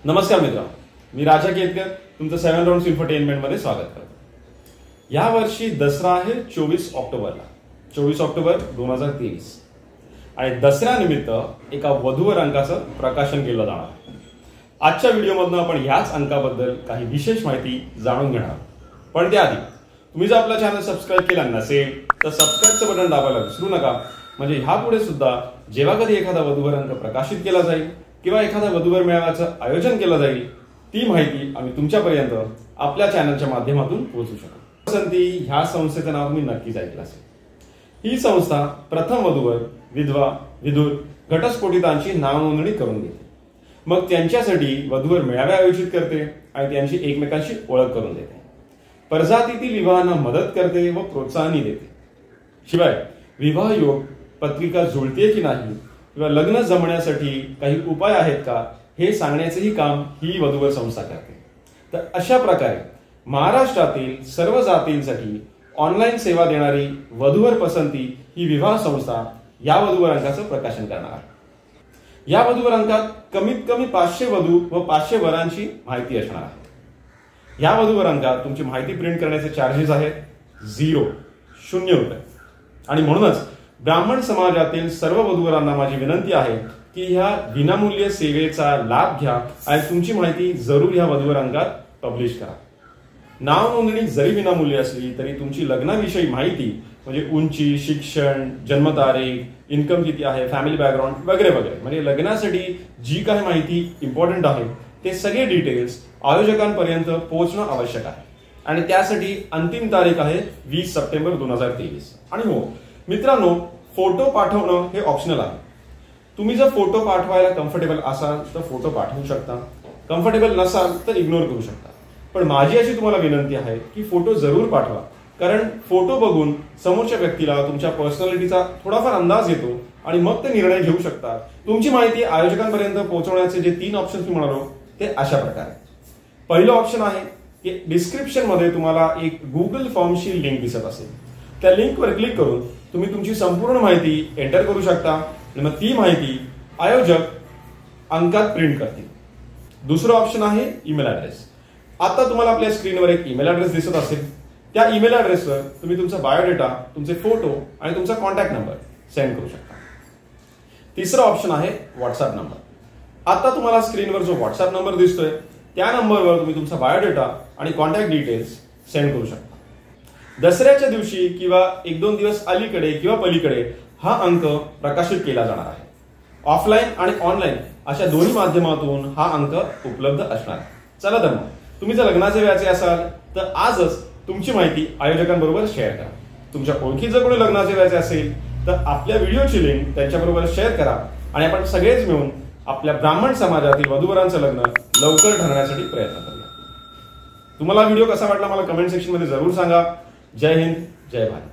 नमस्कार मित्रांनो, मी राजा केतकर तुमचं 7 राउंड्स इन्फोटेनमेंट मध्ये स्वागत करतो। या वर्षी दसरा आहे 24 ऑक्टोबरला, 24 ऑक्टोबर 2023 आणि दसऱ्यानिमित्त एका वधूवर अंकाचं प्रकाशन केलं जाणार आहे। आजच्या व्हिडिओमधून आपण याच अंकाबद्दल काही विशेष माहिती जाणून घेणार आहोत। पण त्याआधी तुम्ही जर आपला चॅनल सबस्क्राइब केला नसेल तर सबस्क्राइबचं बटन दाबायला विसरू नका, म्हणजे ह्यापुढे सुद्धा जेव्हा कधी एखादा वधूवर अंक प्रकाशित केला जाईल किंवा एखाद्या वधूवर मेळाव्याचं आयोजन केलं जाईल ती माहिती आम्ही तुमच्यापर्यंत आपल्या चॅनलच्या माध्यमातून पोहोचू शकतो। पसंती ह्या संस्थेचं नाव तुम्ही नक्कीच ऐकलं असेल। ही संस्था प्रथम वधूवर विधवा, विधूर, घटस्फोटितांची नाव नोंदणी करून घेते, मग त्यांच्यासाठी वधूवर मेळावे आयोजित करते आणि त्यांची एकमेकांशी ओळख करून देते, परजातीतील विवाहांना मदत करते व प्रोत्साहनही देते। शिवाय विवाह योग पत्रिका जुळते की नाही किंवा लग्न जमण्यासाठी काही उपाय आहेत का हे सांगण्याचेही काम ही वधूवर संस्था करते। तर अशा प्रकारे महाराष्ट्रातील सर्व जातींसाठी ऑनलाईन सेवा देणारी वधूवर पसंती ही विवाह संस्था या वधूवर अंकाचं प्रकाशन करणार आहे। या वधूवर अंकात कमीत कमी 500 वधू व 500 वरांची माहिती असणार आहे। या वधूवर अंकात तुमची माहिती प्रिंट करण्याचे चार्जेस आहेत 0 रुपये आणि म्हणूनच ब्राह्मण समाजातील सर्व वधूवरांना माझी विनंती आहे की ह्या विनामूल्य सेवेचा लाभ घ्या आणि तुमची माहिती जरूर ह्या वधूवर अंकात पब्लिश करा। नाव नोंदणी जरी विनामूल्य असली तरी तुमची लग्नाविषयी माहिती म्हणजे उंची, शिक्षण, जन्मतारीख, इन्कम किती आहे, फॅमिली बॅकग्राऊंड वगैरे वगैरे, म्हणजे लग्नासाठी जी काही माहिती इम्पॉर्टंट आहे ते सगळे डिटेल्स आयोजकांपर्यंत पोहोचणं आवश्यक आहे आणि त्यासाठी अंतिम तारीख आहे 20 सप्टेंबर 2023। आणि हो मित्रांनो, फोटो पाठवणं हे ऑप्शनल आहे। तुम्ही जर फोटो पाठवायला कम्फर्टेबल असाल तर फोटो पाठवू शकता, कम्फर्टेबल नसाल तर इग्नोर करू शकता। पण माझी अशी तुम्हाला विनंती आहे की फोटो जरूर पाठवा, कारण फोटो बघून समोरच्या व्यक्तीला तुमच्या पर्सनॅलिटीचा थोडाफार अंदाज येतो आणि मग ते निर्णय घेऊ शकतात। तुमची माहिती आयोजकांपर्यंत पोहोचवण्याचे जे 3 ऑप्शन्स मी म्हणालो ते अशा प्रकारे। पहिलं ऑप्शन आहे की डिस्क्रिप्शन मध्ये तुम्हाला एक गुगल फॉर्मची लिंक दिसत असेल, त्या लिंकवर क्लिक करून तुम्ही तुमची संपूर्ण माहिती एंटर करू शकता आणि मग ती माहिती आयोजक अंकात प्रिंट करतील। दुसरं ऑप्शन आहे ईमेल ऍड्रेस। आता तुम्हाला आपल्या स्क्रीनवर एक ईमेल ऍड्रेस दिसत असेल, त्या ईमेल ऍड्रेसवर तुम्ही तुमचा बायोडेटा, तुमचे फोटो आणि तुमचा कॉन्टॅक्ट नंबर सेंड करू शकता। तिसरं ऑप्शन आहे व्हॉट्सअप नंबर। आता तुम्हाला स्क्रीनवर जो व्हॉट्सअप नंबर दिसतोय त्या नंबरवर तुम्ही तुमचा बायोडेटा आणि कॉन्टॅक्ट डिटेल्स सेंड करू शकता। दसऱ्याच्या दिवशी किंवा 1-2 दिवस अलीकडे किंवा पलीकडे हा अंक प्रकाशित केला जाणार आहे। ऑफलाईन आणि ऑनलाईन अशा दोन्ही माध्यमातून हा अंक उपलब्ध असणार आहे। चला तर मग तुम्ही जर लग्नाचे व्हायचे असाल तर आजच तुमची माहिती आयोजकांबरोबर शेअर करा। तुमच्या ओळखीत जर कोणी लग्नाचे व्हायचे असेल तर आपल्या व्हिडिओची लिंक त्यांच्याबरोबर शेअर करा आणि आपण सगळेच मिळून आपल्या ब्राह्मण समाजातील वधूवरांचं लग्न लवकर ठरवण्यासाठी प्रयत्न करूया। तुम्हाला व्हिडिओ कसा वाटला मला कमेंट सेक्शन मध्ये जरूर सांगा। जय हिंद, जय भारत।